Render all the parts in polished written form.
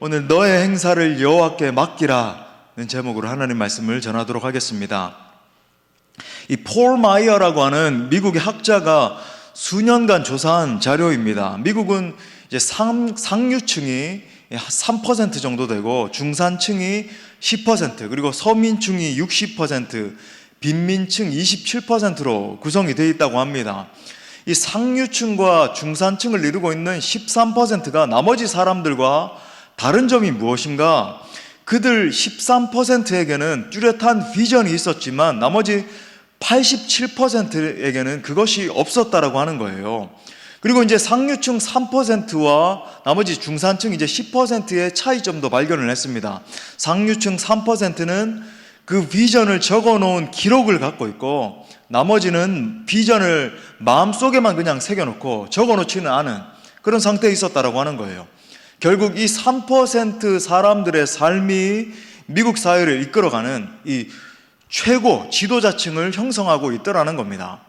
오늘 너의 행사를 여호와께 맡기라는 제목으로 하나님 말씀을 전하도록 하겠습니다. 이 폴 마이어라고 하는 미국의 학자가 수년간 조사한 자료입니다. 미국은 이제 상류층이 3% 정도 되고 중산층이 10%, 그리고 서민층이 60%, 빈민층 27%로 구성이 되어 있다고 합니다. 이 상류층과 중산층을 이루고 있는 13%가 나머지 사람들과 다른 점이 무엇인가? 그들 13%에게는 뚜렷한 비전이 있었지만 나머지 87%에게는 그것이 없었다라고 하는 거예요. 그리고 이제 상류층 3%와 나머지 중산층 이제 10%의 차이점도 발견을 했습니다. 상류층 3%는 그 비전을 적어 놓은 기록을 갖고 있고, 나머지는 비전을 마음속에만 그냥 새겨놓고 적어 놓지는 않은 그런 상태에 있었다라고 하는 거예요. 결국 이 3% 사람들의 삶이 미국 사회를 이끌어가는 이 최고 지도자층을 형성하고 있더라는 겁니다.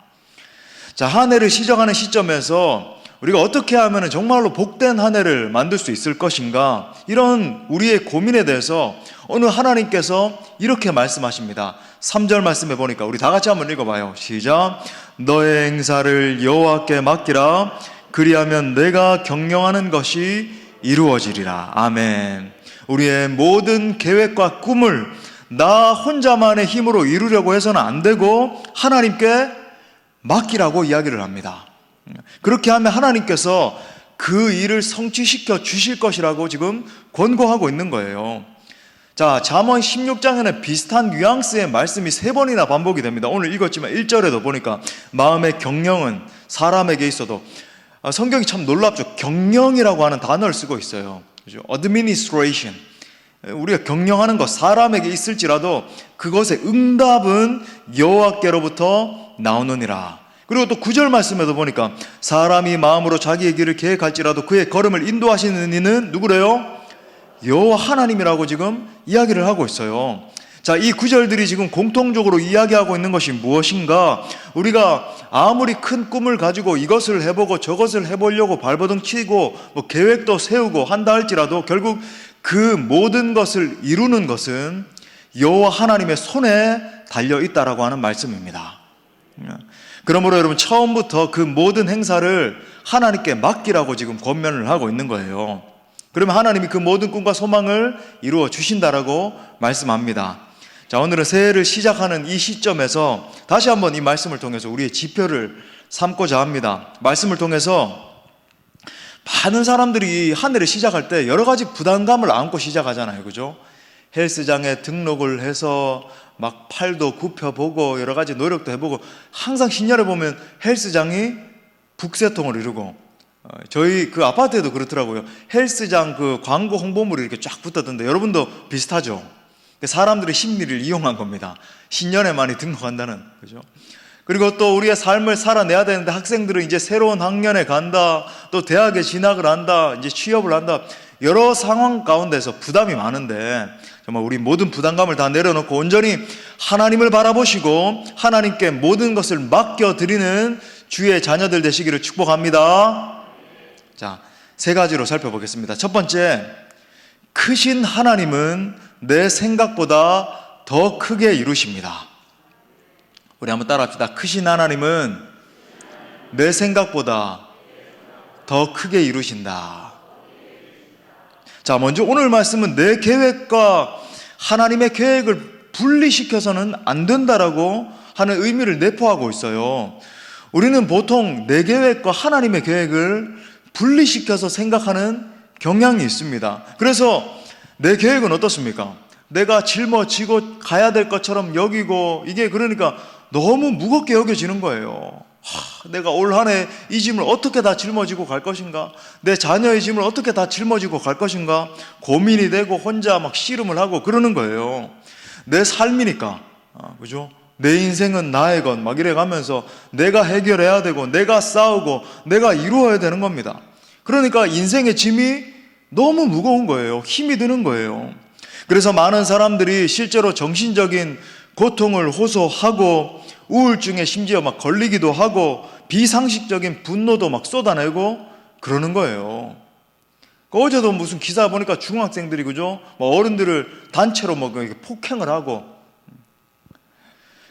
자, 한 해를 시작하는 시점에서 우리가 어떻게 하면 정말로 복된 한 해를 만들 수 있을 것인가, 이런 우리의 고민에 대해서 오늘 하나님께서 이렇게 말씀하십니다. 3절 말씀해 보니까 우리 다 같이 한번 읽어봐요. 시작. 너의 행사를 여호와께 맡기라. 그리하면 내가 경영하는 것이 이루어지리라. 아멘. 우리의 모든 계획과 꿈을 나 혼자만의 힘으로 이루려고 해서는 안 되고 하나님께 맡기라고 이야기를 합니다. 그렇게 하면 하나님께서 그 일을 성취시켜 주실 것이라고 지금 권고하고 있는 거예요. 자, 잠언 16장에는 비슷한 뉘앙스의 말씀이 3번이나 반복이 됩니다. 오늘 읽었지만 1절에도 보니까 마음의 경영은 사람에게 있어도, 성경이 참 놀랍죠. 경영이라고 하는 단어를 쓰고 있어요. 그죠? administration. 우리가 경영하는 것, 사람에게 있을지라도 그것의 응답은 여호와께로부터 나오느니라. 그리고 또 9절 말씀에도 보니까 사람이 마음으로 자기의 길을 계획할지라도 그의 걸음을 인도하시는 이는 누구래요? 여호와 하나님이라고 지금 이야기를 하고 있어요. 자, 이 구절들이 지금 공통적으로 이야기하고 있는 것이 무엇인가? 우리가 아무리 큰 꿈을 가지고 이것을 해보고 저것을 해보려고 발버둥 치고 뭐 계획도 세우고 한다 할지라도 결국 그 모든 것을 이루는 것은 여호와 하나님의 손에 달려 있다라고 하는 말씀입니다. 그러므로 여러분, 처음부터 그 모든 행사를 하나님께 맡기라고 지금 권면을 하고 있는 거예요. 그러면 하나님이 그 모든 꿈과 소망을 이루어 주신다라고 말씀합니다. 자, 오늘은 새해를 시작하는 이 시점에서 다시 한번 이 말씀을 통해서 우리의 지표를 삼고자 합니다. 말씀을 통해서 많은 사람들이 한 해를 시작할 때 여러 가지 부담감을 안고 시작하잖아요. 그죠? 헬스장에 등록을 해서 막 팔도 굽혀보고 여러 가지 노력도 해보고, 항상 신년에 보면 헬스장이 북새통을 이루고, 저희 그 아파트에도 그렇더라고요. 헬스장 그 광고 홍보물이 이렇게 쫙 붙었던데 여러분도 비슷하죠? 사람들의 심리를 이용한 겁니다. 신년에 많이 등록한다는, 그죠? 그리고 또 우리의 삶을 살아내야 되는데 학생들은 이제 새로운 학년에 간다, 또 대학에 진학을 한다, 이제 취업을 한다, 여러 상황 가운데서 부담이 많은데 정말 우리 모든 부담감을 다 내려놓고 온전히 하나님을 바라보시고 하나님께 모든 것을 맡겨드리는 주의 자녀들 되시기를 축복합니다. 자, 3가지로 살펴보겠습니다. 첫 번째, 크신 하나님은 내 생각보다 더 크게 이루십니다. 우리 한번 따라합시다. 크신 하나님은 내 생각보다 더 크게 이루신다. 자, 먼저 오늘 말씀은 내 계획과 하나님의 계획을 분리시켜서는 안 된다라고 하는 의미를 내포하고 있어요. 우리는 보통 내 계획과 하나님의 계획을 분리시켜서 생각하는 경향이 있습니다. 그래서 내 계획은 어떻습니까? 내가 짊어지고 가야 될 것처럼 여기고, 이게 그러니까 너무 무겁게 여겨지는 거예요. 내가 올 한 해 이 짐을 어떻게 다 짊어지고 갈 것인가? 내 자녀의 짐을 어떻게 다 짊어지고 갈 것인가? 고민이 되고 혼자 막 씨름을 하고 그러는 거예요. 내 삶이니까, 그죠? 내 인생은 나의 것, 막 이래 가면서 내가 해결해야 되고, 내가 싸우고, 내가 이루어야 되는 겁니다. 그러니까 인생의 짐이 너무 무거운 거예요. 힘이 드는 거예요. 그래서 많은 사람들이 실제로 정신적인 고통을 호소하고, 우울증에 심지어 막 걸리기도 하고, 비상식적인 분노도 막 쏟아내고 그러는 거예요. 어제도 무슨 기사 보니까 중학생들이 그죠? 뭐 어른들을 단체로 뭐 이렇게 폭행을 하고.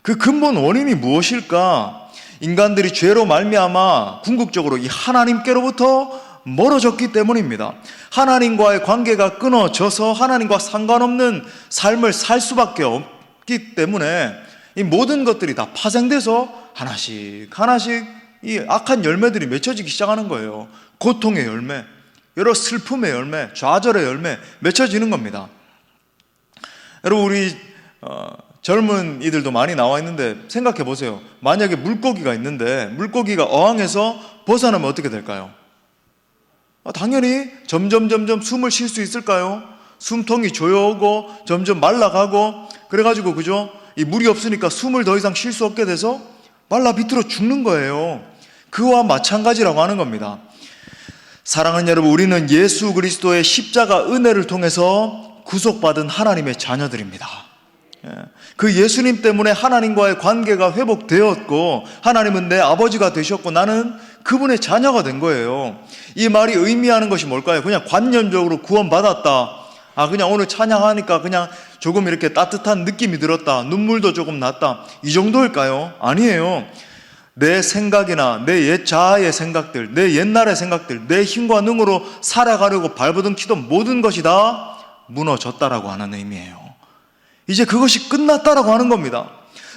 그 근본 원인이 무엇일까? 인간들이 죄로 말미암아 궁극적으로 이 하나님께로부터 멀어졌기 때문입니다. 하나님과의 관계가 끊어져서 하나님과 상관없는 삶을 살 수밖에 없기 때문에 이 모든 것들이 다 파생돼서 하나씩 이 악한 열매들이 맺혀지기 시작하는 거예요. 고통의 열매, 여러 슬픔의 열매, 좌절의 열매 맺혀지는 겁니다. 여러분, 우리 젊은 이들도 많이 나와 있는데 생각해 보세요. 만약에 물고기가 있는데 물고기가 어항에서 벗어나면 어떻게 될까요? 당연히 점점 숨을 쉴 수 있을까요? 숨통이 조여오고 점점 말라가고 그래가지고 그죠? 이 물이 없으니까 숨을 더 이상 쉴 수 없게 돼서 말라 비틀어 죽는 거예요. 그와 마찬가지라고 하는 겁니다. 사랑하는 여러분, 우리는 예수 그리스도의 십자가 은혜를 통해서 구속받은 하나님의 자녀들입니다. 그 예수님 때문에 하나님과의 관계가 회복되었고 하나님은 내 아버지가 되셨고 나는 그분의 자녀가 된 거예요. 이 말이 의미하는 것이 뭘까요? 그냥 관념적으로 구원받았다, 그냥 오늘 찬양하니까 그냥 조금 이렇게 따뜻한 느낌이 들었다, 눈물도 조금 났다, 이 정도일까요? 아니에요. 내 생각이나 내 옛 자아의 생각들, 내 옛날의 생각들, 내 힘과 능으로 살아가려고 발버둥 키던 모든 것이 다 무너졌다라고 하는 의미예요. 이제 그것이 끝났다라고 하는 겁니다.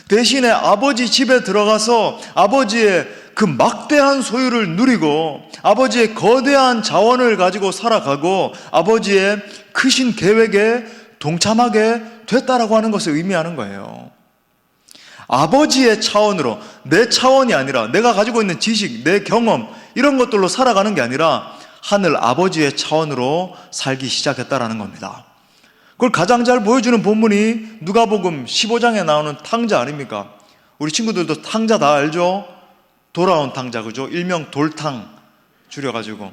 대신에 아버지 집에 들어가서 아버지의 그 막대한 소유를 누리고 아버지의 거대한 자원을 가지고 살아가고 아버지의 크신 계획에 동참하게 됐다라고 하는 것을 의미하는 거예요. 아버지의 차원으로, 내 차원이 아니라 내가 가지고 있는 지식, 내 경험 이런 것들로 살아가는 게 아니라 하늘 아버지의 차원으로 살기 시작했다라는 겁니다. 그걸 가장 잘 보여주는 본문이 누가복음 15장에 나오는 탕자 아닙니까? 우리 친구들도 탕자 다 알죠? 돌아온 탕자, 그죠? 일명 돌탕 줄여가지고.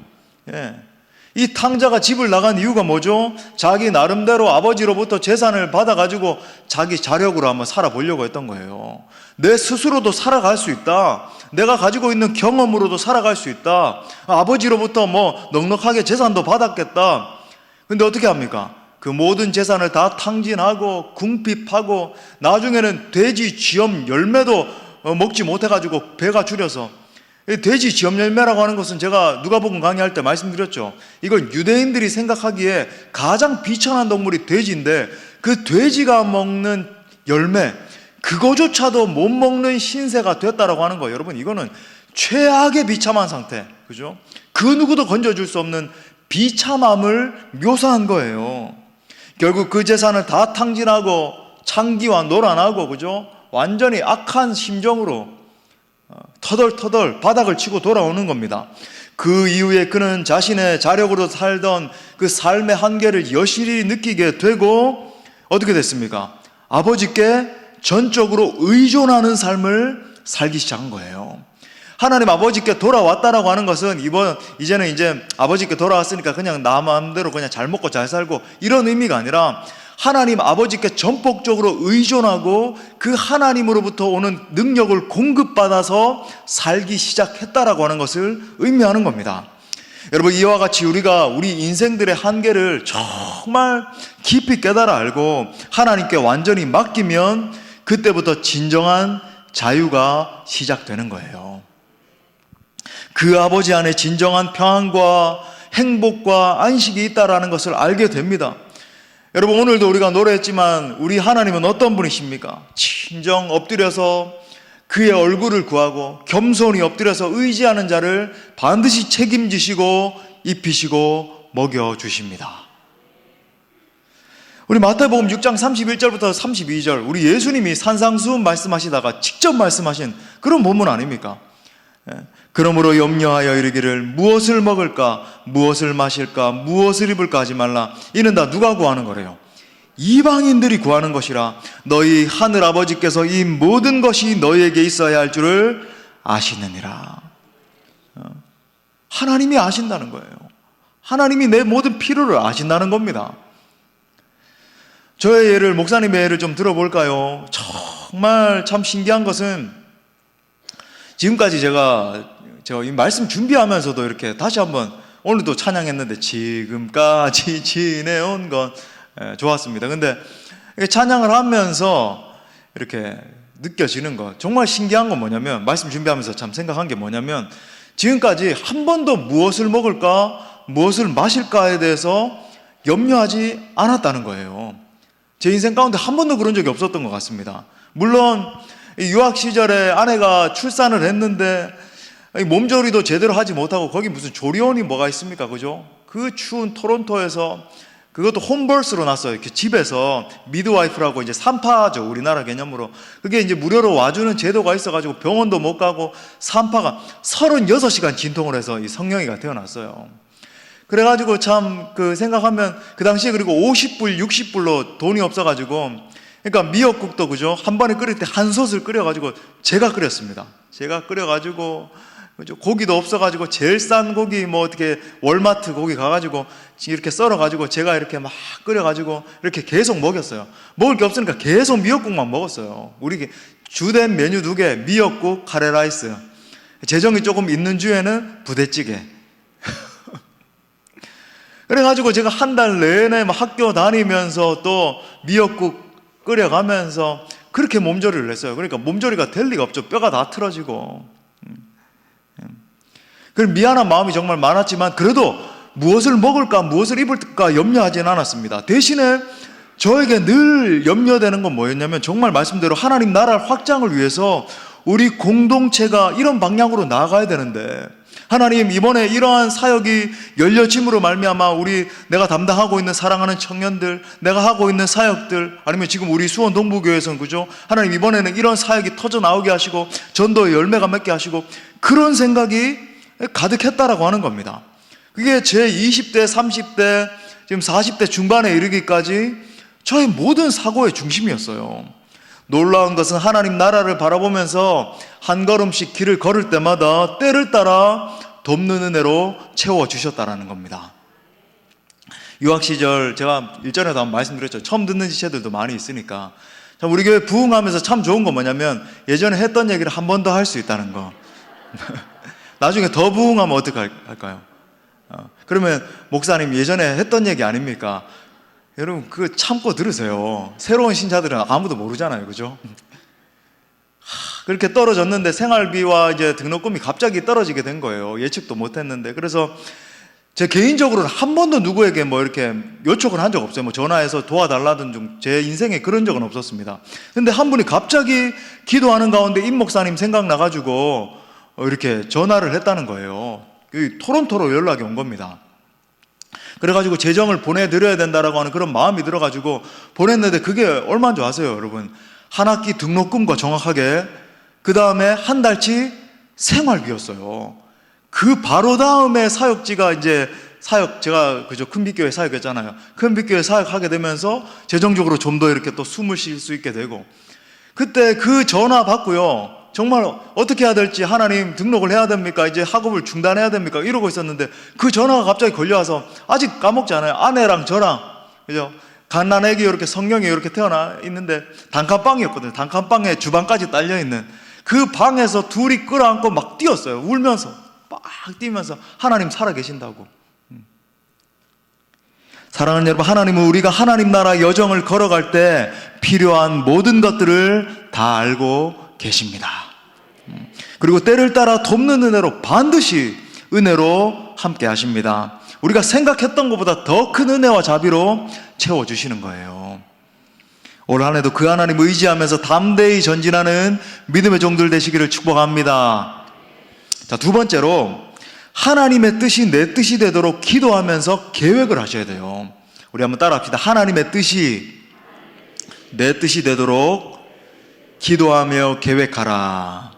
이 탕자가 집을 나간 이유가 뭐죠? 자기 나름대로 아버지로부터 재산을 받아가지고 자기 자력으로 한번 살아보려고 했던 거예요. 내 스스로도 살아갈 수 있다, 내가 가지고 있는 경험으로도 살아갈 수 있다, 아버지로부터 뭐 넉넉하게 재산도 받았겠다. 근데 어떻게 합니까? 그 모든 재산을 다 탕진하고 궁핍하고 나중에는 돼지 쥐염 열매도 먹지 못해가지고 배가 줄여서, 돼지 쥐염 열매라고 하는 것은 제가 누가복음 강의할 때 말씀드렸죠. 이건 유대인들이 생각하기에 가장 비천한 동물이 돼지인데 그 돼지가 먹는 열매, 그거조차도 못 먹는 신세가 됐다라고 하는 거예요. 여러분, 이거는 최악의 비참한 상태, 그죠? 그 누구도 건져줄 수 없는 비참함을 묘사한 거예요. 결국 그 재산을 다 탕진하고 창기와 노란하고, 그죠? 완전히 악한 심정으로 터덜터덜 바닥을 치고 돌아오는 겁니다. 그 이후에 그는 자신의 자력으로 살던 그 삶의 한계를 여실히 느끼게 되고 어떻게 됐습니까? 아버지께 전적으로 의존하는 삶을 살기 시작한 거예요. 하나님 아버지께 돌아왔다라고 하는 것은 이제는 이제 아버지께 돌아왔으니까 그냥 나 마음대로 그냥 잘 먹고 잘 살고 이런 의미가 아니라 하나님 아버지께 전폭적으로 의존하고 그 하나님으로부터 오는 능력을 공급받아서 살기 시작했다라고 하는 것을 의미하는 겁니다. 여러분, 이와 같이 우리가 우리 인생들의 한계를 정말 깊이 깨달아 알고 하나님께 완전히 맡기면 그때부터 진정한 자유가 시작되는 거예요. 그 아버지 안에 진정한 평안과 행복과 안식이 있다라는 것을 알게 됩니다. 여러분, 오늘도 우리가 노래했지만 우리 하나님은 어떤 분이십니까? 진정 엎드려서 그의 얼굴을 구하고 겸손히 엎드려서 의지하는 자를 반드시 책임지시고 입히시고 먹여주십니다. 우리 마태복음 6장 31절부터 32절, 우리 예수님이 산상수훈 말씀하시다가 직접 말씀하신 그런 본문 아닙니까? 그러므로 염려하여 이르기를 무엇을 먹을까, 무엇을 마실까, 무엇을 입을까 하지 말라. 이는 다 누가 구하는 거래요? 이방인들이 구하는 것이라. 너희 하늘 아버지께서 이 모든 것이 너희에게 있어야 할 줄을 아시느니라. 하나님이 아신다는 거예요. 하나님이 내 모든 필요를 아신다는 겁니다. 저의 예를, 목사님의 예를 좀 들어볼까요? 정말 참 신기한 것은 지금까지 제가 이 말씀 준비하면서도 이렇게 다시 한번 오늘도 찬양했는데 지금까지 지내온 건 좋았습니다. 근데 찬양을 하면서 이렇게 느껴지는 것, 정말 신기한 건 뭐냐면, 말씀 준비하면서 참 생각한 게 뭐냐면, 지금까지 한 번도 무엇을 먹을까, 무엇을 마실까에 대해서 염려하지 않았다는 거예요. 제 인생 가운데 한 번도 그런 적이 없었던 것 같습니다. 물론 유학 시절에 아내가 출산을 했는데 몸조리도 제대로 하지 못하고, 거기 무슨 조리원이 뭐가 있습니까, 그죠? 그 추운 토론토에서, 그것도 홈버스로 났어요. 이렇게 집에서 미드와이프라고, 이제 산파죠, 우리나라 개념으로. 그게 이제 무료로 와주는 제도가 있어가지고 병원도 못 가고, 산파가 36시간 진통을 해서 이 성령이가 태어났어요. 그래가지고 참 생각하면 그 당시에, 그리고 50불 60불로 돈이 없어가지고, 그러니까 미역국도 그죠, 한 번에 끓일 때 한 솥을 끓여가지고 제가 끓였습니다. 제가 끓여가지고, 그죠, 고기도 없어가지고 제일 싼 고기 뭐 어떻게 월마트 고기 가가지고 이렇게 썰어가지고 제가 이렇게 막 끓여가지고 이렇게 계속 먹였어요. 먹을 게 없으니까 계속 미역국만 먹었어요. 우리 주된 메뉴 2개, 미역국, 카레라이스. 재정이 조금 있는 주에는 부대찌개. 그래가지고 제가 한 달 내내 막 학교 다니면서 또 미역국 끓여가면서 그렇게 몸조리를 했어요. 그러니까 몸조리가 될 리가 없죠. 뼈가 다 틀어지고. 그럼 미안한 마음이 정말 많았지만, 그래도 무엇을 먹을까, 무엇을 입을까 염려하지는 않았습니다. 대신에 저에게 늘 염려되는 건 뭐였냐면, 정말 말씀대로 하나님 나라 확장을 위해서 우리 공동체가 이런 방향으로 나아가야 되는데, 하나님 이번에 이러한 사역이 열려짐으로 말미암아 내가 담당하고 있는 사랑하는 청년들, 내가 하고 있는 사역들, 아니면 지금 우리 수원 동부교회에서는 그죠, 하나님 이번에는 이런 사역이 터져 나오게 하시고 전도의 열매가 맺게 하시고, 그런 생각이 가득했다라고 하는 겁니다. 그게 제 20대, 30대, 지금 40대 중반에 이르기까지 저의 모든 사고의 중심이었어요. 놀라운 것은 하나님 나라를 바라보면서 한 걸음씩 길을 걸을 때마다 때를 따라 돕는 은혜로 채워주셨다라는 겁니다. 유학 시절 제가 일전에도 한번 말씀드렸죠. 처음 듣는 지체들도 많이 있으니까. 우리 교회 부흥하면서 참 좋은 건 뭐냐면, 예전에 했던 얘기를 한 번 더 할 수 있다는 거. 나중에 더 부흥하면 어떻게 할까요? 그러면 목사님 예전에 했던 얘기 아닙니까? 여러분 그거 참고 들으세요. 새로운 신자들은 아무도 모르잖아요, 그죠? 그렇게 떨어졌는데 생활비와 이제 등록금이 갑자기 떨어지게 된 거예요. 예측도 못했는데. 그래서 제 개인적으로는 한 번도 누구에게 뭐 이렇게 요청을 한 적 없어요. 뭐 전화해서 도와달라든 좀, 제 인생에 그런 적은 없었습니다. 근데 한 분이 갑자기 기도하는 가운데 임 목사님 생각나가지고 이렇게 전화를 했다는 거예요. 토론토로 연락이 온 겁니다. 그래가지고 재정을 보내드려야 된다라고 하는 그런 마음이 들어가지고 보냈는데, 그게 얼마인 줄 아세요, 여러분? 한 학기 등록금과 정확하게, 그 다음에 한 달치 생활비였어요. 그 바로 다음에 사역지가 이제 제가 그저 큰빛교회 사역했잖아요. 큰빛교회 사역하게 되면서 재정적으로 좀 더 이렇게 또 숨을 쉴 수 있게 되고, 그때 그 전화 받고요, 정말 어떻게 해야 될지, 하나님 등록을 해야 됩니까? 이제 학업을 중단해야 됩니까? 이러고 있었는데 그 전화가 갑자기 걸려와서, 아직 까먹지 않아요. 아내랑 저랑, 그죠? 갓난아기 이렇게 성령이 이렇게 태어나 있는데 단칸방이었거든요. 단칸방에 주방까지 딸려있는 그 방에서 둘이 끌어안고 막 뛰었어요. 울면서 막 뛰면서 하나님 살아계신다고. 사랑하는 여러분, 하나님은 우리가 하나님 나라 여정을 걸어갈 때 필요한 모든 것들을 다 알고 계십니다. 그리고 때를 따라 돕는 은혜로, 반드시 은혜로 함께 하십니다. 우리가 생각했던 것보다 더 큰 은혜와 자비로 채워주시는 거예요. 올 한 해도 그 하나님 의지하면서 담대히 전진하는 믿음의 종들 되시기를 축복합니다. 자, 두 번째로, 하나님의 뜻이 내 뜻이 되도록 기도하면서 계획을 하셔야 돼요. 우리 한번 따라 합시다. 하나님의 뜻이 내 뜻이 되도록 기도하며 계획하라.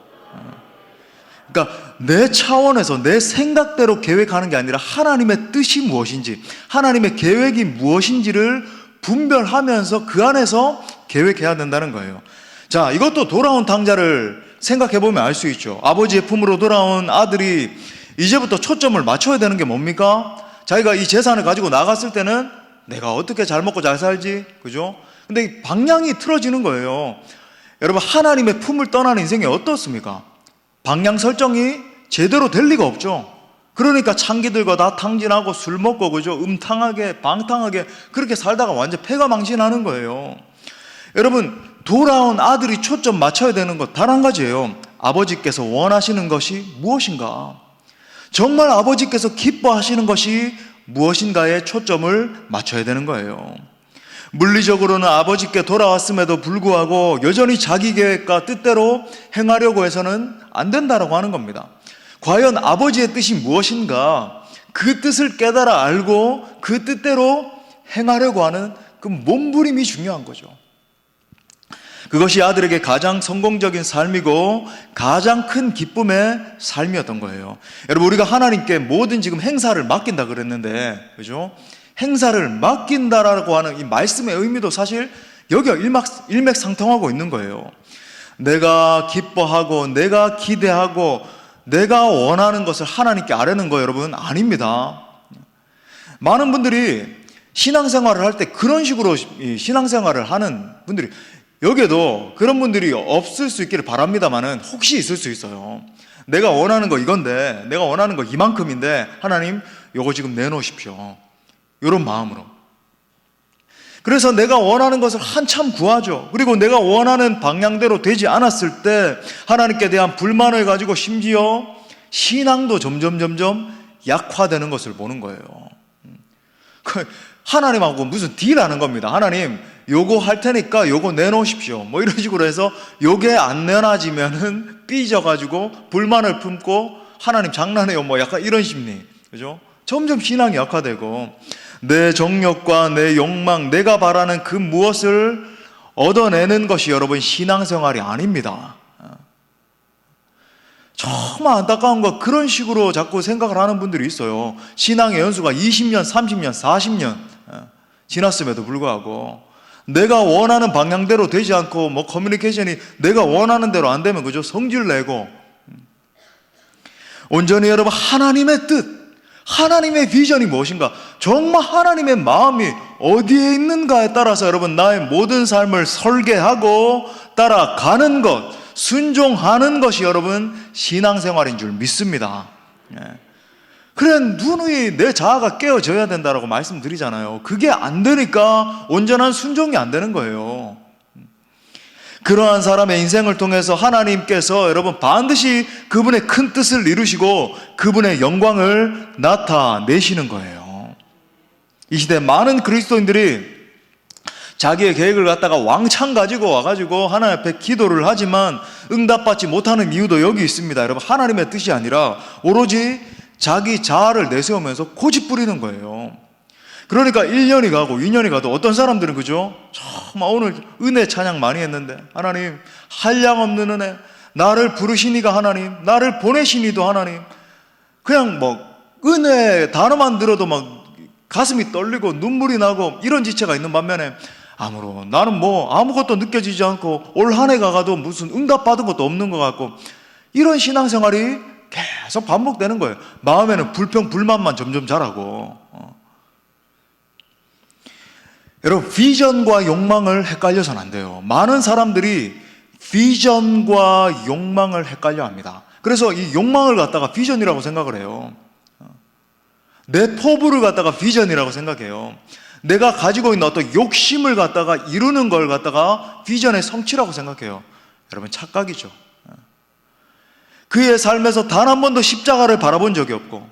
그러니까 내 차원에서 내 생각대로 계획하는 게 아니라 하나님의 뜻이 무엇인지, 하나님의 계획이 무엇인지를 분별하면서 그 안에서 계획해야 된다는 거예요. 자, 이것도 돌아온 탕자를 생각해보면 알 수 있죠. 아버지의 품으로 돌아온 아들이 이제부터 초점을 맞춰야 되는 게 뭡니까? 자기가 이 재산을 가지고 나갔을 때는 내가 어떻게 잘 먹고 잘 살지, 그죠? 근데 방향이 틀어지는 거예요. 여러분, 하나님의 품을 떠나는 인생이 어떻습니까? 방향 설정이 제대로 될 리가 없죠. 그러니까 창기들과 다 탕진하고 술 먹고 그죠? 음탕하게 방탕하게 그렇게 살다가 완전 폐가 망신하는 거예요. 여러분, 돌아온 아들이 초점 맞춰야 되는 것 단 한 가지예요. 아버지께서 원하시는 것이 무엇인가? 정말 아버지께서 기뻐하시는 것이 무엇인가에 초점을 맞춰야 되는 거예요. 물리적으로는 아버지께 돌아왔음에도 불구하고 여전히 자기 계획과 뜻대로 행하려고 해서는 안 된다라고 하는 겁니다. 과연 아버지의 뜻이 무엇인가? 그 뜻을 깨달아 알고 그 뜻대로 행하려고 하는 그 몸부림이 중요한 거죠. 그것이 아들에게 가장 성공적인 삶이고 가장 큰 기쁨의 삶이었던 거예요. 여러분, 우리가 하나님께 모든 지금 행사를 맡긴다 그랬는데, 그죠? 행사를 맡긴다라고 하는 이 말씀의 의미도 사실 여기가 일맥상통하고 있는 거예요. 내가 기뻐하고 내가 기대하고 내가 원하는 것을 하나님께 아뢰는 거 여러분 아닙니다. 많은 분들이 신앙생활을 할 때 그런 식으로 신앙생활을 하는 분들이, 여기에도 그런 분들이 없을 수 있기를 바랍니다만은 혹시 있을 수 있어요. 내가 원하는 거 이건데, 내가 원하는 거 이만큼인데 하나님 요거 지금 내놓으십시오, 이런 마음으로. 그래서 내가 원하는 것을 한참 구하죠. 그리고 내가 원하는 방향대로 되지 않았을 때 하나님께 대한 불만을 가지고 심지어 신앙도 점점 약화되는 것을 보는 거예요. 하나님하고 무슨 딜하는 겁니다. 하나님 요거 할 테니까 요거 내놓으십시오, 뭐 이런 식으로 해서 요게 안 내놔지면은 삐져가지고 불만을 품고 하나님 장난해요, 뭐 약간 이런 심리, 그죠? 점점 신앙이 약화되고 내 정욕과 내 욕망, 내가 바라는 그 무엇을 얻어내는 것이 여러분 신앙생활이 아닙니다. 정말 안타까운 거, 그런 식으로 자꾸 생각을 하는 분들이 있어요. 신앙의 연수가 20년, 30년, 40년 지났음에도 불구하고 내가 원하는 방향대로 되지 않고 뭐 커뮤니케이션이 내가 원하는 대로 안 되면 그죠? 성질 내고. 온전히 여러분 하나님의 뜻, 하나님의 비전이 무엇인가, 정말 하나님의 마음이 어디에 있는가에 따라서 여러분 나의 모든 삶을 설계하고 따라가는 것, 순종하는 것이 여러분 신앙생활인 줄 믿습니다. 그래, 누누이 내 자아가 깨어져야 된다라고 말씀드리잖아요. 그게 안 되니까 온전한 순종이 안 되는 거예요. 그러한 사람의 인생을 통해서 하나님께서 여러분 반드시 그분의 큰 뜻을 이루시고 그분의 영광을 나타내시는 거예요. 이 시대 많은 그리스도인들이 자기의 계획을 갖다가 왕창 가지고 와가지고 하나님 앞에 기도를 하지만 응답받지 못하는 이유도 여기 있습니다. 여러분, 하나님의 뜻이 아니라 오로지 자기 자아를 내세우면서 고집 부리는 거예요. 그러니까 1년이 가고 2년이 가도 어떤 사람들은 그죠? 정말 오늘 은혜 찬양 많이 했는데 하나님 한량없는 은혜, 나를 부르시니가 하나님, 나를 보내시니도 하나님, 그냥 뭐 은혜 단어만 들어도 막 가슴이 떨리고 눈물이 나고 이런 지체가 있는 반면에 나는 뭐 아무것도 느껴지지 않고 올 한 해가 가도 무슨 응답받은 것도 없는 것 같고, 이런 신앙생활이 계속 반복되는 거예요. 마음에는 불평 불만만 점점 자라고. 여러분, 비전과 욕망을 헷갈려서는 안 돼요. 많은 사람들이 비전과 욕망을 헷갈려 합니다. 그래서 이 욕망을 갖다가 비전이라고 생각을 해요. 내 포부를 갖다가 비전이라고 생각해요. 내가 가지고 있는 어떤 욕심을 갖다가 이루는 걸 갖다가 비전의 성취라고 생각해요. 여러분, 착각이죠. 그의 삶에서 단 한 번도 십자가를 바라본 적이 없고,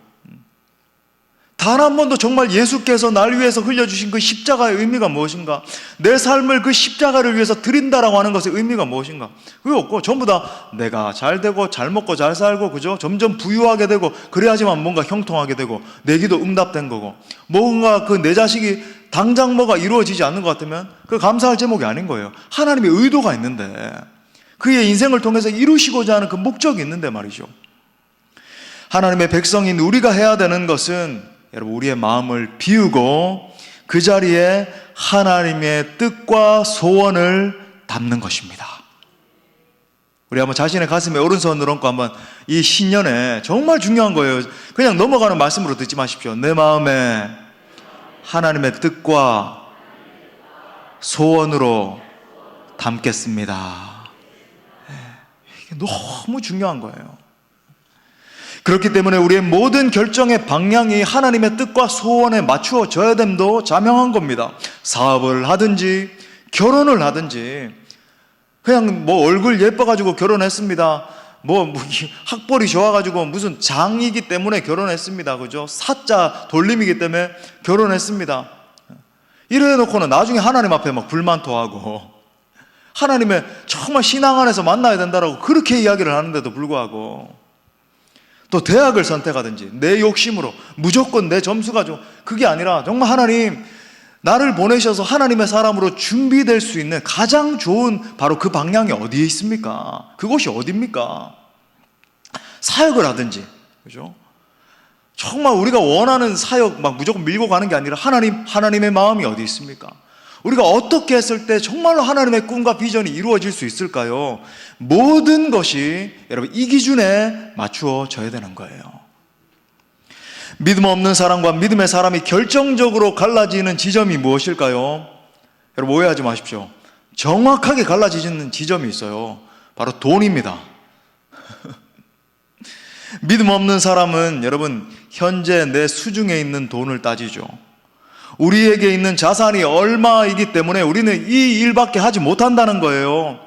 단 한 번도 정말 예수께서 날 위해서 흘려주신 그 십자가의 의미가 무엇인가, 내 삶을 그 십자가를 위해서 드린다라고 하는 것의 의미가 무엇인가, 그게 없고 전부 다 내가 잘 되고 잘 먹고 잘 살고 그죠? 점점 부유하게 되고 그래야지만 뭔가 형통하게 되고 내 기도 응답된 거고, 뭔가 그 내 자식이 당장 뭐가 이루어지지 않는 것 같으면 그 감사할 제목이 아닌 거예요. 하나님의 의도가 있는데, 그의 인생을 통해서 이루시고자 하는 그 목적이 있는데 말이죠. 하나님의 백성인 우리가 해야 되는 것은 여러분 우리의 마음을 비우고 그 자리에 하나님의 뜻과 소원을 담는 것입니다. 우리 한번 자신의 가슴에 오른손을 얹고 한번 이 신년에 정말 중요한 거예요. 그냥 넘어가는 말씀으로 듣지 마십시오. 내 마음에 하나님의 뜻과 소원으로 담겠습니다. 이게 너무 중요한 거예요. 그렇기 때문에 우리의 모든 결정의 방향이 하나님의 뜻과 소원에 맞추어져야 됨도 자명한 겁니다. 사업을 하든지 결혼을 하든지, 그냥 뭐 얼굴 예뻐가지고 결혼했습니다, 뭐 학벌이 좋아가지고 무슨 장이기 때문에 결혼했습니다, 그죠? 사자 돌림이기 때문에 결혼했습니다, 이래 놓고는 나중에 하나님 앞에 막 불만 토하고 하나님의 정말 신앙 안에서 만나야 된다라고 그렇게 이야기를 하는데도 불구하고 또 대학을 선택하든지 내 욕심으로 무조건 내 점수가 좀, 그게 아니라 정말 하나님 나를 보내셔서 하나님의 사람으로 준비될 수 있는 가장 좋은 바로 그 방향이 어디에 있습니까? 그곳이 어디입니까? 사역을 하든지, 그죠? 정말 우리가 원하는 사역 막 무조건 밀고 가는 게 아니라 하나님의 마음이 어디 있습니까? 우리가 어떻게 했을 때 정말로 하나님의 꿈과 비전이 이루어질 수 있을까요? 모든 것이 여러분 이 기준에 맞추어져야 되는 거예요. 믿음 없는 사람과 믿음의 사람이 결정적으로 갈라지는 지점이 무엇일까요? 여러분 오해하지 마십시오. 정확하게 갈라지는 지점이 있어요. 바로 돈입니다. 믿음 없는 사람은 여러분 현재 내 수중에 있는 돈을 따지죠. 우리에게 있는 자산이 얼마이기 때문에 우리는 이 일밖에 하지 못한다는 거예요.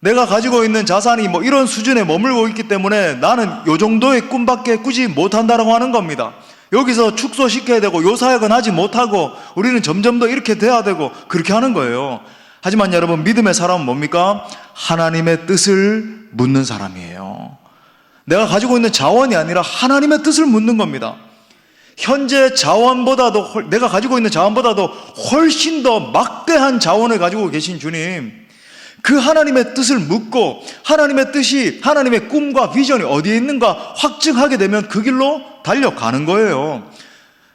내가 가지고 있는 자산이 뭐 이런 수준에 머물고 있기 때문에 나는 요 정도의 꿈밖에 꾸지 못한다라고 하는 겁니다. 여기서 축소시켜야 되고 요 사역은 하지 못하고 우리는 점점 더 이렇게 돼야 되고 그렇게 하는 거예요. 하지만 여러분 믿음의 사람은 뭡니까? 하나님의 뜻을 묻는 사람이에요. 내가 가지고 있는 자원이 아니라 하나님의 뜻을 묻는 겁니다. 현재 자원보다도, 내가 가지고 있는 자원보다도 훨씬 더 막대한 자원을 가지고 계신 주님, 그 하나님의 뜻을 묻고 하나님의 뜻이, 하나님의 꿈과 비전이 어디에 있는가 확증하게 되면 그 길로 달려가는 거예요.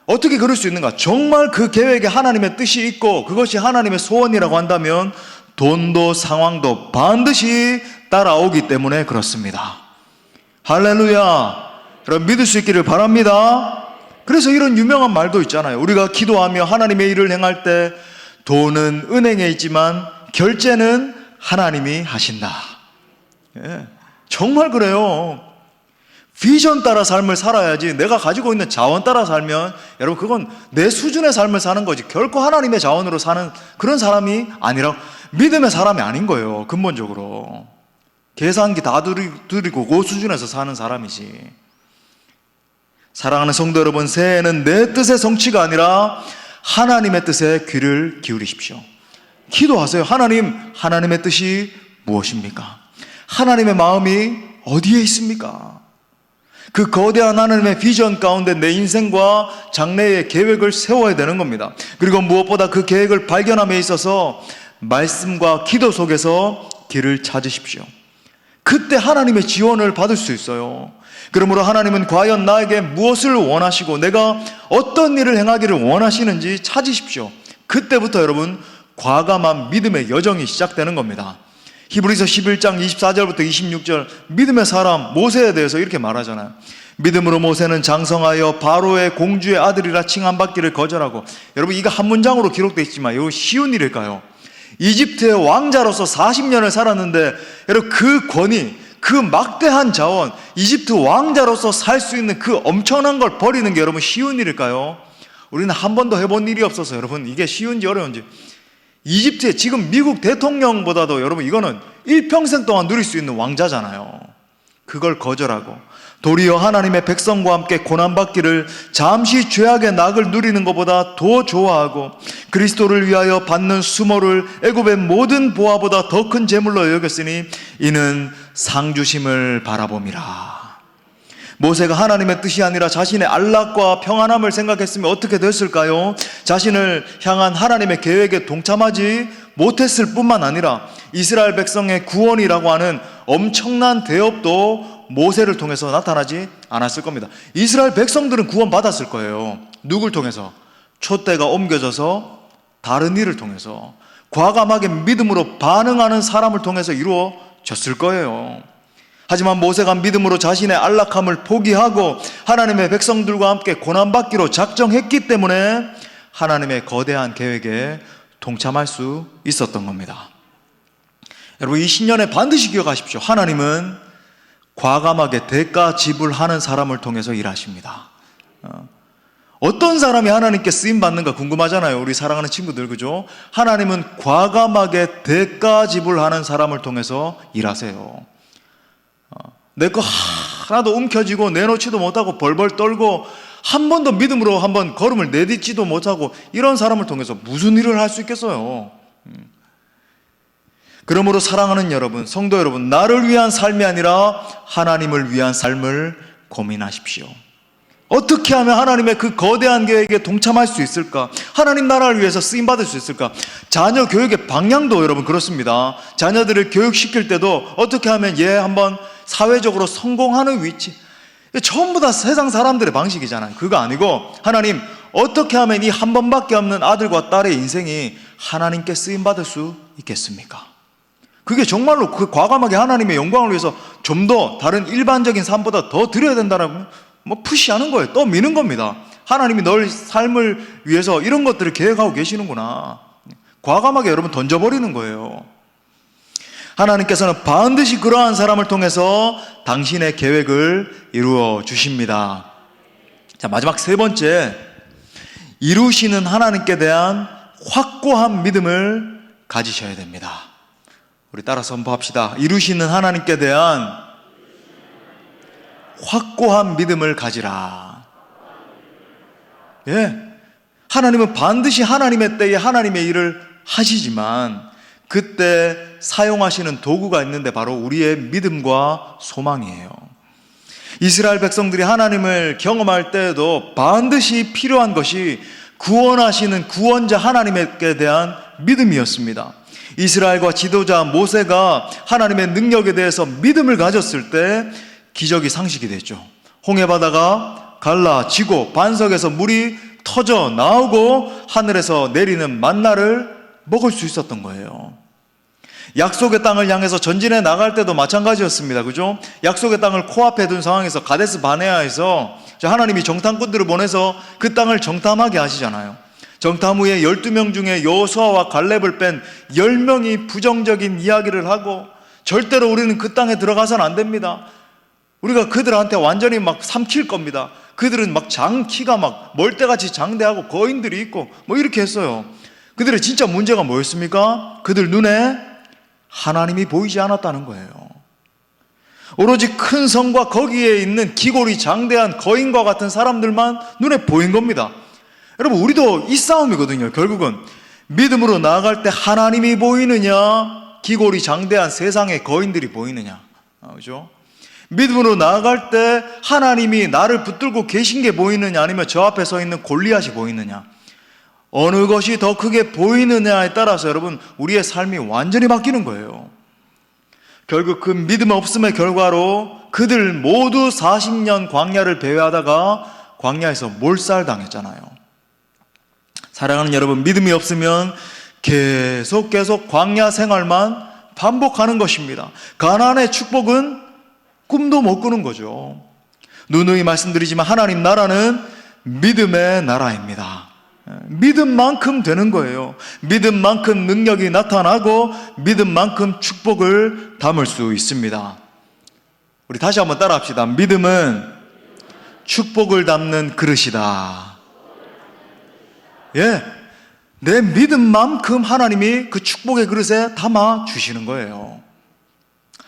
어떻게 그럴 수 있는가? 정말 그 계획에 하나님의 뜻이 있고 그것이 하나님의 소원이라고 한다면 돈도 상황도 반드시 따라오기 때문에 그렇습니다. 할렐루야. 여러분 믿을 수 있기를 바랍니다. 그래서 이런 유명한 말도 있잖아요. 우리가 기도하며 하나님의 일을 행할 때 돈은 은행에 있지만 결제는 하나님이 하신다. 예, 정말 그래요. 비전 따라 삶을 살아야지 내가 가지고 있는 자원 따라 살면 여러분 그건 내 수준의 삶을 사는 거지 결코 하나님의 자원으로 사는 그런 사람이 아니라 믿음의 사람이 아닌 거예요. 근본적으로 계산기 다 들이고 그 수준에서 사는 사람이지. 사랑하는 성도 여러분, 새해에는 내 뜻의 성취가 아니라 하나님의 뜻에 귀를 기울이십시오. 기도하세요. 하나님의 뜻이 무엇입니까? 하나님의 마음이 어디에 있습니까? 그 거대한 하나님의 비전 가운데 내 인생과 장래의 계획을 세워야 되는 겁니다. 그리고 무엇보다 그 계획을 발견함에 있어서 말씀과 기도 속에서 길을 찾으십시오. 그때 하나님의 지원을 받을 수 있어요. 그러므로 하나님은 과연 나에게 무엇을 원하시고 내가 어떤 일을 행하기를 원하시는지 찾으십시오. 그때부터 여러분 과감한 믿음의 여정이 시작되는 겁니다. 히브리서 11장 24절부터 26절 믿음의 사람 모세에 대해서 이렇게 말하잖아요. 믿음으로 모세는 장성하여 바로의 공주의 아들이라 칭함받기를 거절하고, 여러분 이거 한 문장으로 기록되어 있지만 이거 쉬운 일일까요? 이집트의 왕자로서 40년을 살았는데 여러분 그 권위, 그 막대한 자원, 이집트 왕자로서 살 수 있는 그 엄청난 걸 버리는 게 여러분 쉬운 일일까요? 우리는 한 번도 해본 일이 없어서 여러분 이게 쉬운지 어려운지. 이집트의 지금 미국 대통령보다도 여러분 이거는 일평생 동안 누릴 수 있는 왕자잖아요. 그걸 거절하고 도리어 하나님의 백성과 함께 고난받기를 잠시 죄악의 낙을 누리는 것보다 더 좋아하고 그리스도를 위하여 받는 수모를 애굽의 모든 보화보다 더 큰 재물로 여겼으니 이는 상주심을 바라봄이라. 모세가 하나님의 뜻이 아니라 자신의 안락과 평안함을 생각했으면 어떻게 됐을까요? 자신을 향한 하나님의 계획에 동참하지 못했을 뿐만 아니라 이스라엘 백성의 구원이라고 하는 엄청난 대업도 모세를 통해서 나타나지 않았을 겁니다. 이스라엘 백성들은 구원받았을 거예요. 누굴 통해서? 촛대가 옮겨져서 다른 일을 통해서 과감하게 믿음으로 반응하는 사람을 통해서 이루어졌을 거예요. 하지만 모세가 믿음으로 자신의 안락함을 포기하고 하나님의 백성들과 함께 고난받기로 작정했기 때문에 하나님의 거대한 계획에 동참할 수 있었던 겁니다. 여러분 이 신년에 반드시 기억하십시오. 하나님은 과감하게 대가 지불하는 사람을 통해서 일하십니다. 어떤 사람이 하나님께 쓰임받는가 궁금하잖아요. 우리 사랑하는 친구들, 그죠? 하나님은 과감하게 대가 지불하는 사람을 통해서 일하세요. 내 거 하나도 움켜쥐고 내놓지도 못하고 벌벌 떨고 한 번도 믿음으로 한번 걸음을 내딛지도 못하고 이런 사람을 통해서 무슨 일을 할 수 있겠어요? 그러므로 사랑하는 여러분, 성도 여러분, 나를 위한 삶이 아니라 하나님을 위한 삶을 고민하십시오. 어떻게 하면 하나님의 그 거대한 계획에 동참할 수 있을까? 하나님 나라를 위해서 쓰임받을 수 있을까? 자녀 교육의 방향도 여러분 그렇습니다. 자녀들을 교육시킬 때도 어떻게 하면 얘 한번 사회적으로 성공하는 위치, 전부 다 세상 사람들의 방식이잖아요. 그거 아니고 하나님 어떻게 하면 이 한 번밖에 없는 아들과 딸의 인생이 하나님께 쓰임받을 수 있겠습니까? 그게 정말로 그 과감하게 하나님의 영광을 위해서 좀 더 다른 일반적인 삶보다 더 드려야 된다라고 푸시하는 거예요. 또 미는 겁니다. 하나님이 널 삶을 위해서 이런 것들을 계획하고 계시는구나. 과감하게 여러분 던져버리는 거예요. 하나님께서는 반드시 그러한 사람을 통해서 당신의 계획을 이루어 주십니다. 자, 마지막 세 번째, 이루시는 하나님께 대한 확고한 믿음을 가지셔야 됩니다. 우리 따라 선포합시다. 이루시는 하나님께 대한 확고한 믿음을 가지라. 예. 하나님은 반드시 하나님의 때에 하나님의 일을 하시지만 그때 사용하시는 도구가 있는데 바로 우리의 믿음과 소망이에요. 이스라엘 백성들이 하나님을 경험할 때에도 반드시 필요한 것이 구원하시는 구원자 하나님께 대한 믿음이었습니다. 이스라엘과 지도자 모세가 하나님의 능력에 대해서 믿음을 가졌을 때 기적이 상식이 됐죠. 홍해바다가 갈라지고 반석에서 물이 터져 나오고 하늘에서 내리는 만나를 먹을 수 있었던 거예요. 약속의 땅을 향해서 전진해 나갈 때도 마찬가지였습니다. 그죠? 약속의 땅을 코앞에 둔 상황에서 가데스 바네아에서 하나님이 정탐꾼들을 보내서 그 땅을 정탐하게 하시잖아요. 정탐 후에 12명 중에 여호수아와 갈렙을 뺀 10명이 부정적인 이야기를 하고 절대로 우리는 그 땅에 들어가서는 안 됩니다. 우리가 그들한테 완전히 막 삼킬 겁니다. 그들은 막 키가 막 멀대같이 장대하고 거인들이 있고 이렇게 했어요. 그들의 진짜 문제가 뭐였습니까? 그들 눈에 하나님이 보이지 않았다는 거예요. 오로지 큰 성과 거기에 있는 기골이 장대한 거인과 같은 사람들만 눈에 보인 겁니다. 여러분, 우리도 이 싸움이거든요. 결국은 믿음으로 나아갈 때 하나님이 보이느냐, 기골이 장대한 세상의 거인들이 보이느냐, 그죠? 믿음으로 나아갈 때 하나님이 나를 붙들고 계신 게 보이느냐, 아니면 저 앞에 서 있는 골리앗이 보이느냐, 어느 것이 더 크게 보이느냐에 따라서 여러분 우리의 삶이 완전히 바뀌는 거예요. 결국 그 믿음 없음의 결과로 그들 모두 40년 광야를 배회하다가 광야에서 몰살당했잖아요. 사랑하는 여러분, 믿음이 없으면 계속 광야 생활만 반복하는 것입니다. 가나안의 축복은 꿈도 못 꾸는 거죠. 누누이 말씀드리지만 하나님 나라는 믿음의 나라입니다. 믿음만큼 되는 거예요. 믿음만큼 능력이 나타나고 믿음만큼 축복을 담을 수 있습니다. 우리 다시 한번 따라합시다. 믿음은 축복을 담는 그릇이다. 예, 내 믿음만큼 하나님이 그 축복의 그릇에 담아 주시는 거예요.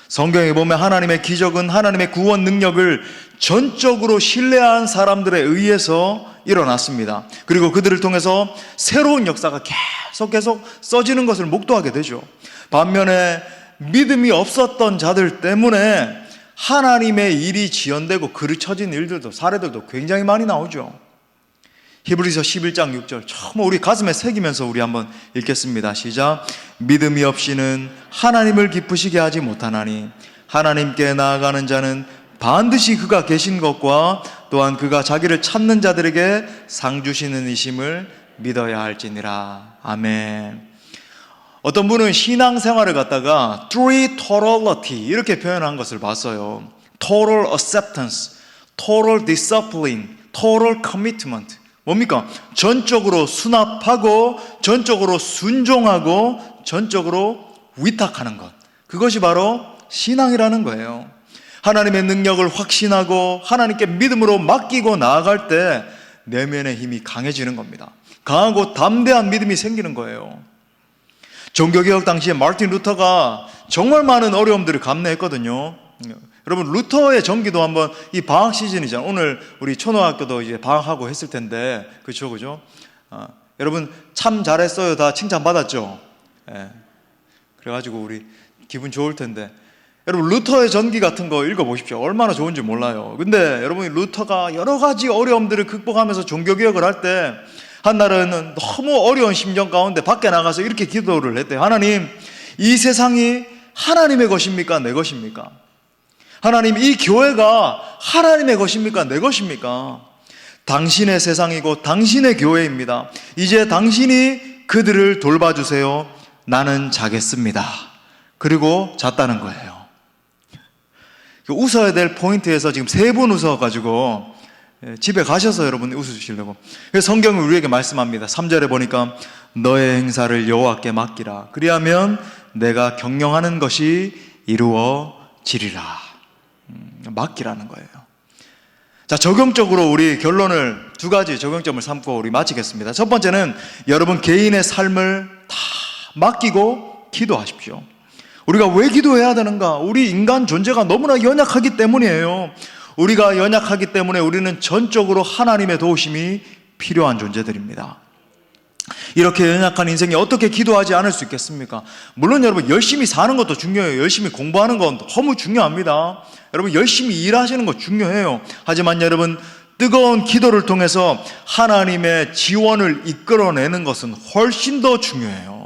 성경에 보면 하나님의 기적은 하나님의 구원 능력을 전적으로 신뢰한 사람들에 의해서 일어났습니다. 그리고 그들을 통해서 새로운 역사가 계속 써지는 것을 목도하게 되죠. 반면에 믿음이 없었던 자들 때문에 하나님의 일이 지연되고 그르쳐진 일들도, 사례들도 굉장히 많이 나오죠. 히브리서 11장 6절 처음 우리 가슴에 새기면서 우리 한번 읽겠습니다. 시작. 믿음이 없이는 하나님을 기쁘시게 하지 못하나니 하나님께 나아가는 자는 반드시 그가 계신 것과 또한 그가 자기를 찾는 자들에게 상 주시는 이심을 믿어야 할지니라. 아멘. 어떤 분은 신앙생활을 갖다가 three totality 이렇게 표현한 것을 봤어요. Total acceptance, total discipline, total commitment. 뭡니까? 전적으로 수납하고 전적으로 순종하고 전적으로 위탁하는 것. 그것이 바로 신앙이라는 거예요. 하나님의 능력을 확신하고 하나님께 믿음으로 맡기고 나아갈 때 내면의 힘이 강해지는 겁니다. 강하고 담대한 믿음이 생기는 거예요. 종교개혁 당시에 마르틴 루터가 정말 많은 어려움들을 감내했거든요. 여러분, 루터의 전기도 한번, 이 방학 시즌이잖아요. 오늘 우리 초등학교도 이제 방학하고 했을 텐데, 그죠? 여러분, 참 잘했어요. 다 칭찬받았죠? 예. 그래가지고 우리 기분 좋을 텐데. 여러분, 루터의 전기 같은 거 읽어보십시오. 얼마나 좋은지 몰라요. 근데 여러분, 루터가 여러 가지 어려움들을 극복하면서 종교개혁을 할 때, 한 날은 너무 어려운 심정 가운데 밖에 나가서 이렇게 기도를 했대요. 하나님, 이 세상이 하나님의 것입니까? 내 것입니까? 하나님, 이 교회가 하나님의 것입니까? 내 것입니까? 당신의 세상이고 당신의 교회입니다. 이제 당신이 그들을 돌봐주세요. 나는 자겠습니다. 그리고 잤다는 거예요. 웃어야 될 포인트에서 지금 3번 웃어가지고 집에 가셔서 여러분 웃으시려고. 성경은 우리에게 말씀합니다. 3절에 보니까 너의 행사를 여호와께 맡기라. 그리하면 내가 경영하는 것이 이루어지리라. 맡기라는 거예요. 자, 적용적으로 우리 결론을 2가지 적용점을 삼고 우리 마치겠습니다. 첫 번째는 여러분 개인의 삶을 다 맡기고 기도하십시오. 우리가 왜 기도해야 되는가? 우리 인간 존재가 너무나 연약하기 때문이에요. 우리가 연약하기 때문에 우리는 전적으로 하나님의 도우심이 필요한 존재들입니다. 이렇게 연약한 인생에 어떻게 기도하지 않을 수 있겠습니까? 물론 여러분, 열심히 사는 것도 중요해요. 열심히 공부하는 건 너무 중요합니다. 여러분, 열심히 일하시는 거 중요해요. 하지만 여러분, 뜨거운 기도를 통해서 하나님의 지원을 이끌어내는 것은 훨씬 더 중요해요.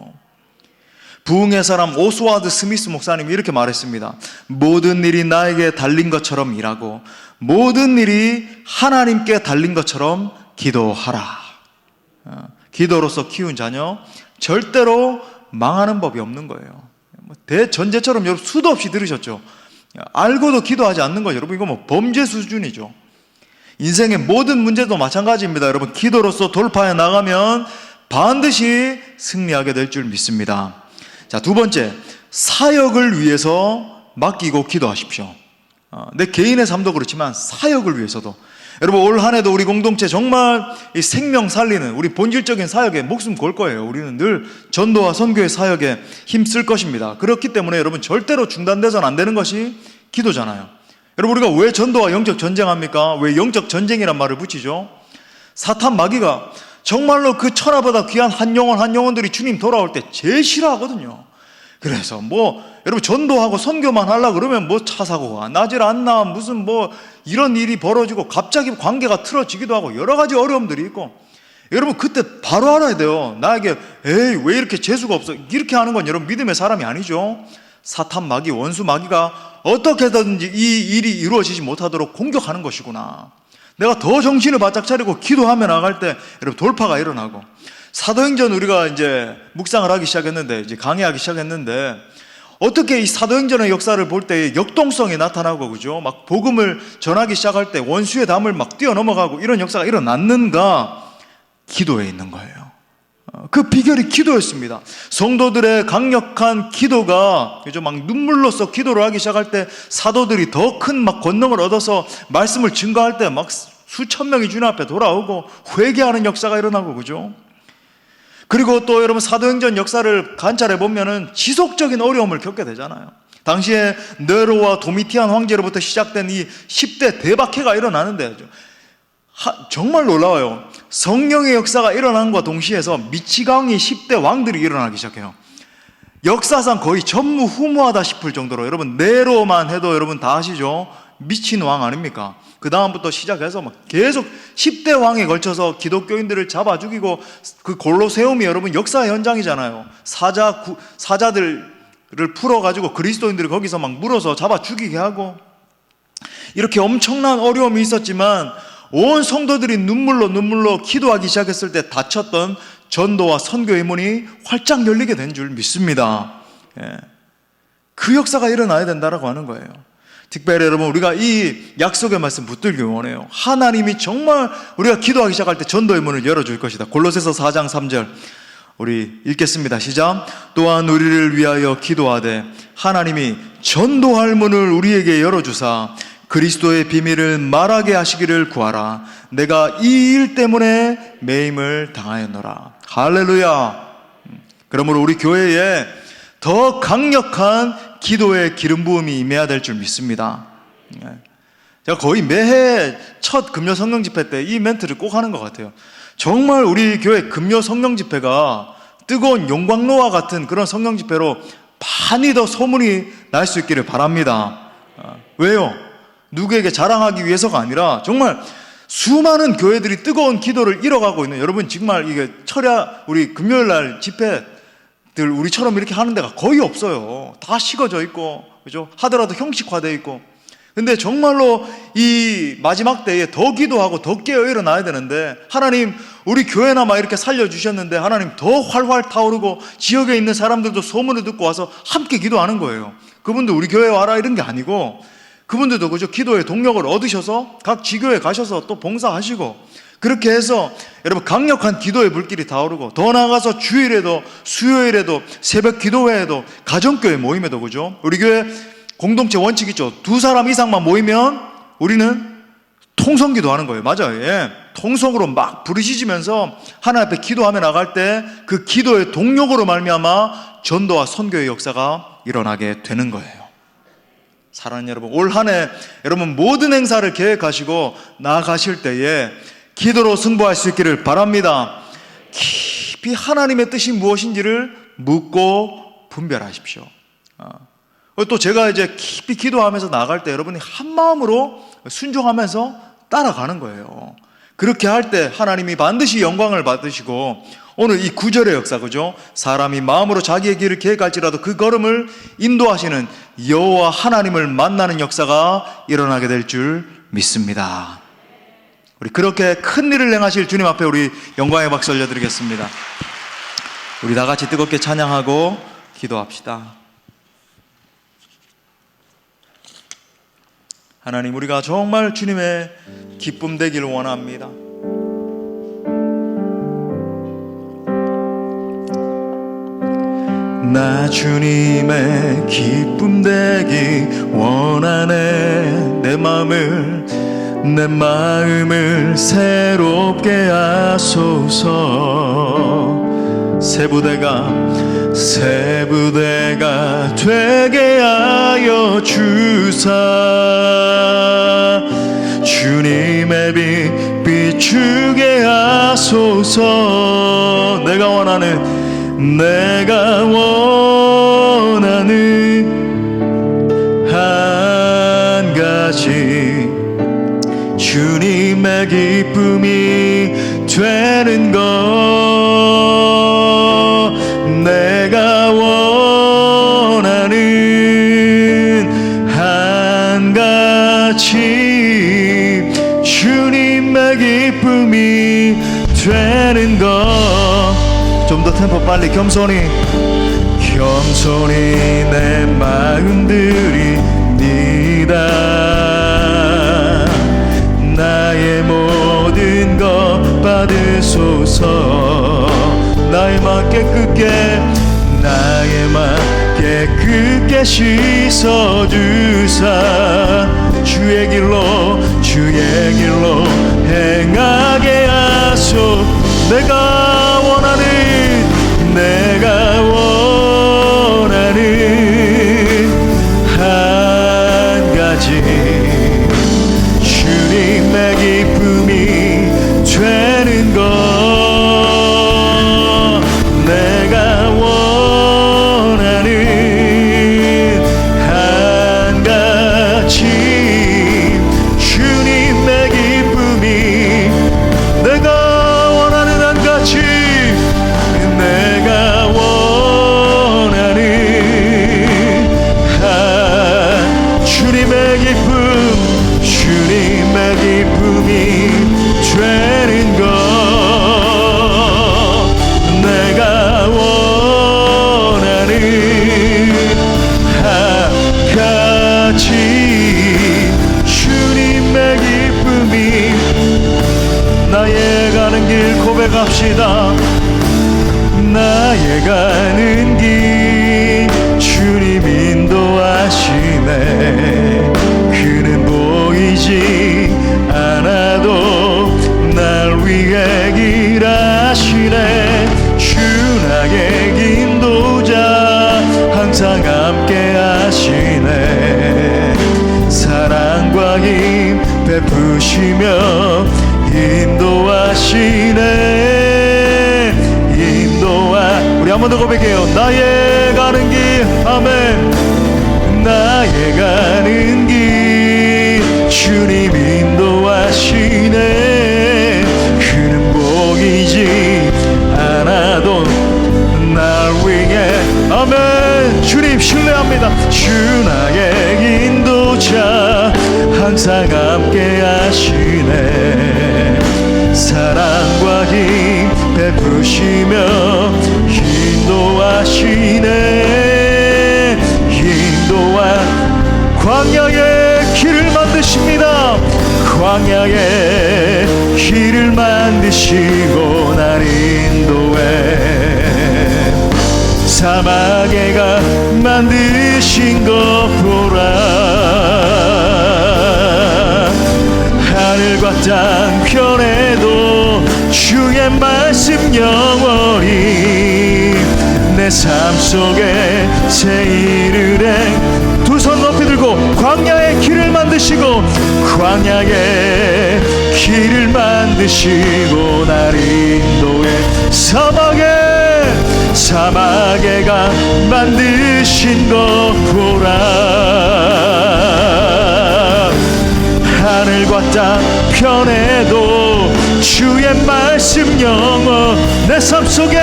부흥의 사람 오스와드 스미스 목사님이 이렇게 말했습니다. 모든 일이 나에게 달린 것처럼 일하고 모든 일이 하나님께 달린 것처럼 기도하라. 기도로서 키운 자녀 절대로 망하는 법이 없는 거예요. 대전제처럼 여러분 수도 없이 들으셨죠? 알고도 기도하지 않는 거죠. 여러분, 이거 범죄 수준이죠. 인생의 모든 문제도 마찬가지입니다. 여러분, 기도로서 돌파해 나가면 반드시 승리하게 될 줄 믿습니다. 자, 2번째, 사역을 위해서 맡기고 기도하십시오. 내 개인의 삶도 그렇지만 사역을 위해서도. 여러분, 올 한 해도 우리 공동체 정말 이 생명 살리는 우리 본질적인 사역에 목숨 걸 거예요. 우리는 늘 전도와 선교의 사역에 힘쓸 것입니다. 그렇기 때문에 여러분, 절대로 중단돼서는 안 되는 것이 기도잖아요. 여러분, 우리가 왜 전도와 영적 전쟁합니까? 왜 영적 전쟁이란 말을 붙이죠? 사탄 마귀가 정말로 그 천하보다 귀한 한 영혼들이 주님 돌아올 때 제일 싫어하거든요. 그래서 여러분 전도하고 선교만 하려고 그러면 차 사고가 나질 않나, 무슨 이런 일이 벌어지고 갑자기 관계가 틀어지기도 하고 여러 가지 어려움들이 있고, 여러분 그때 바로 알아야 돼요. 나에게 에이 왜 이렇게 재수가 없어, 이렇게 하는 건 여러분 믿음의 사람이 아니죠. 사탄 마귀, 원수 마귀가 어떻게든지 이 일이 이루어지지 못하도록 공격하는 것이구나. 내가 더 정신을 바짝 차리고 기도하며 나갈 때 여러분 돌파가 일어나고. 사도행전 우리가 이제 묵상을 하기 시작했는데, 이제 강의하기 시작했는데, 어떻게 이 사도행전의 역사를 볼 때 역동성이 나타나고, 그죠? 막 복음을 전하기 시작할 때 원수의 담을 막 뛰어넘어가고 이런 역사가 일어났는가? 기도에 있는 거예요. 그 비결이 기도였습니다. 성도들의 강력한 기도가, 그죠? 막 눈물로써 기도를 하기 시작할 때 사도들이 더 큰 막 권능을 얻어서 말씀을 증거할 때 막 수천 명이 주님 앞에 돌아오고 회개하는 역사가 일어나고, 그죠? 그리고 또 여러분 사도행전 역사를 관찰해 보면은 지속적인 어려움을 겪게 되잖아요. 당시에 네로와 도미티안 황제로부터 시작된 이 10대 대박해가 일어나는데 정말 놀라워요. 성령의 역사가 일어난과 동시에서 미치광이 10대 왕들이 일어나기 시작해요. 역사상 거의 전무후무하다 싶을 정도로, 여러분 네로만 해도 여러분 다 아시죠? 미친 왕 아닙니까? 그 다음부터 시작해서 막 계속 10대 왕에 걸쳐서 기독교인들을 잡아 죽이고, 그 골로세움이 여러분 역사 현장이잖아요. 사자들을 풀어가지고 그리스도인들을 거기서 막 물어서 잡아 죽이게 하고, 이렇게 엄청난 어려움이 있었지만 온 성도들이 눈물로 기도하기 시작했을 때 닫혔던 전도와 선교의 문이 활짝 열리게 된 줄 믿습니다. 그 역사가 일어나야 된다라고 하는 거예요. 특별히 여러분 우리가 이 약속의 말씀 붙들기 원해요. 하나님이 정말 우리가 기도하기 시작할 때 전도의 문을 열어줄 것이다. 골로새서 4장 3절 우리 읽겠습니다. 시작. 또한 우리를 위하여 기도하되 하나님이 전도할 문을 우리에게 열어주사 그리스도의 비밀을 말하게 하시기를 구하라. 내가 이 일 때문에 매임을 당하였노라. 할렐루야. 그러므로 우리 교회에 더 강력한 기도의 기름 부음이 임해야 될 줄 믿습니다. 제가 거의 매해 첫 금요 성령 집회 때 이 멘트를 꼭 하는 것 같아요. 정말 우리 교회 금요 성령 집회가 뜨거운 용광로와 같은 그런 성령 집회로 많이 더 소문이 날 수 있기를 바랍니다. 왜요? 누구에게 자랑하기 위해서가 아니라 정말 수많은 교회들이 뜨거운 기도를 잃어가고 있는, 여러분 정말 이게 우리 금요일날 집회들 우리처럼 이렇게 하는 데가 거의 없어요. 다 식어져 있고, 그죠? 하더라도 형식화되어 있고. 근데 정말로 이 마지막 때에 더 기도하고 더 깨어 일어나야 되는데, 하나님 우리 교회나마 이렇게 살려주셨는데 하나님 더 활활 타오르고 지역에 있는 사람들도 소문을 듣고 와서 함께 기도하는 거예요. 그분들 우리 교회에 와라 이런 게 아니고, 그분들도 그죠? 기도의 동력을 얻으셔서 각 지교에 가셔서 또 봉사하시고, 그렇게 해서 여러분 강력한 기도의 불길이 타오르고, 더 나아가서 주일에도 수요일에도 새벽 기도회에도 가정교회 모임에도, 그죠? 우리 교회 공동체 원칙 있죠. 2사람 이상만 모이면 우리는 통성기도 하는 거예요. 맞아요. 예. 통성으로 막 부르짖으면서 하나님 앞에 기도하며 나갈 때 그 기도의 동력으로 말미암아 전도와 선교의 역사가 일어나게 되는 거예요. 사랑하는 여러분, 올 한 해 여러분 모든 행사를 계획하시고 나아가실 때에 기도로 승부할 수 있기를 바랍니다. 깊이 하나님의 뜻이 무엇인지를 묻고 분별하십시오. 또 제가 이제 깊이 기도하면서 나갈 때 여러분이 한 마음으로 순종하면서 따라가는 거예요. 그렇게 할 때 하나님이 반드시 영광을 받으시고, 오늘 이 9절의 역사, 그죠? 사람이 마음으로 자기의 길을 계획할지라도 그 걸음을 인도하시는 여호와 하나님을 만나는 역사가 일어나게 될 줄 믿습니다. 우리 그렇게 큰 일을 행하실 주님 앞에 우리 영광의 박수 올려드리겠습니다. 우리 다 같이 뜨겁게 찬양하고 기도합시다. 하나님, 우리가 정말 주님의 기쁨 되기를 원합니다. 나 주님의 기쁨 되기 원하네. 내 마음을 새롭게 하소서. 새 부대가 되게 하여 주사. 주님의 빛 비추게 하소서. 내가 원하는 한 가지, 주님의 기쁨이 되는 것. 내가 원하는 한 가지, 주님의 기쁨이 되는 것. 좀 더 템포 빨리. 겸손히 내 마음 드립니다. 나의 모든 것 받으소서. 나의 맘 깨끗게 씻어주사. 주의 길로 행하게 하소. 내가 원하는 한 가지, 주님의 기쁨이 되는 것. 내가 원하는 한 가지, 주님의 기쁨이. 내가 원하는 한 가지, 내가 원하는 주님의 기쁨이 되는 것. 내가 원하는 한 가지, 주님의 기쁨이. 나의 가는 길 고백합시다. 나의 가는 길 주님 인도하시 베푸시며 인도하시네. 우리 한 번 더 고백해요. 나의 가는 길. 아멘. 나의 가는 길 주님 인도하시네. 그는 보이지 않아도 날 위해. 아멘. 주님 신뢰합니다. 주 나의 인도자 항상 함께 하시네. 사랑과 힘 베푸시며 인도하시네. 광야의 길을 만드십니다. 광야의 길을 만드시고 날 인도해. 사막에 가 만드신 것 보라. 하늘과 땅 편에도 주의 말씀 영원히 내 삶 속에 새 일을 해. 두 손 높이 들고 광야의 길을 만드시고 광야의 길을 만드시고 날 인도해. 사막에 가 만드신 것 보라. 하늘과 땅 편에도 주의 말씀 영원 내 삶 속에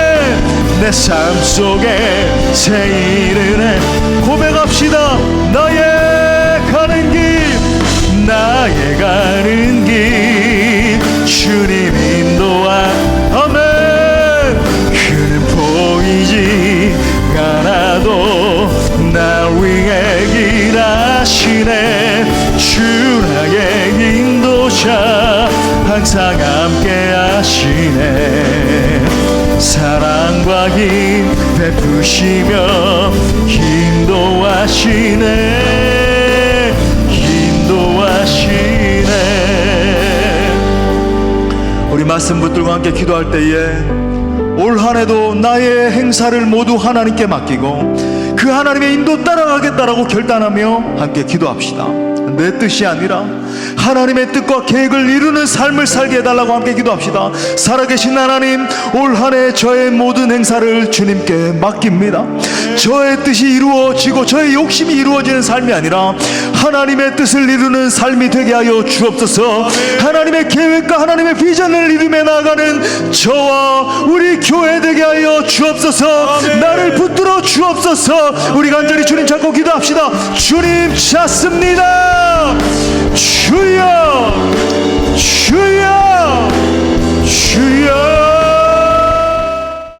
새 일을 해. 고백합시다. 나의 가는 길 주님 인도하. 아멘. 그는 보이지 않아도 날 위해 일하시네. 주 나의 인도자 항상 함께 하시네. 사랑과 힘 베푸시며 인도하시네. 우리 말씀 붙들고 함께 기도할 때에 올 한 해도 나의 행사를 모두 하나님께 맡기고 그 하나님의 인도 따라가겠다라고 결단하며 함께 기도합시다. 내 뜻이 아니라 하나님의 뜻과 계획을 이루는 삶을 살게 해달라고 함께 기도합시다. 살아계신 하나님, 올 한 해 저의 모든 행사를 주님께 맡깁니다. 저의 뜻이 이루어지고 저의 욕심이 이루어지는 삶이 아니라 하나님의 뜻을 이루는 삶이 되게 하여 주옵소서. 하나님의 계획과 하나님의 비전을 이루며 나아가는 저와 우리 교회 되게 하여 주옵소서. 나를 붙들어 주옵소서. 우리 간절히 주님 찾고 기도합시다. 주님 찾습니다.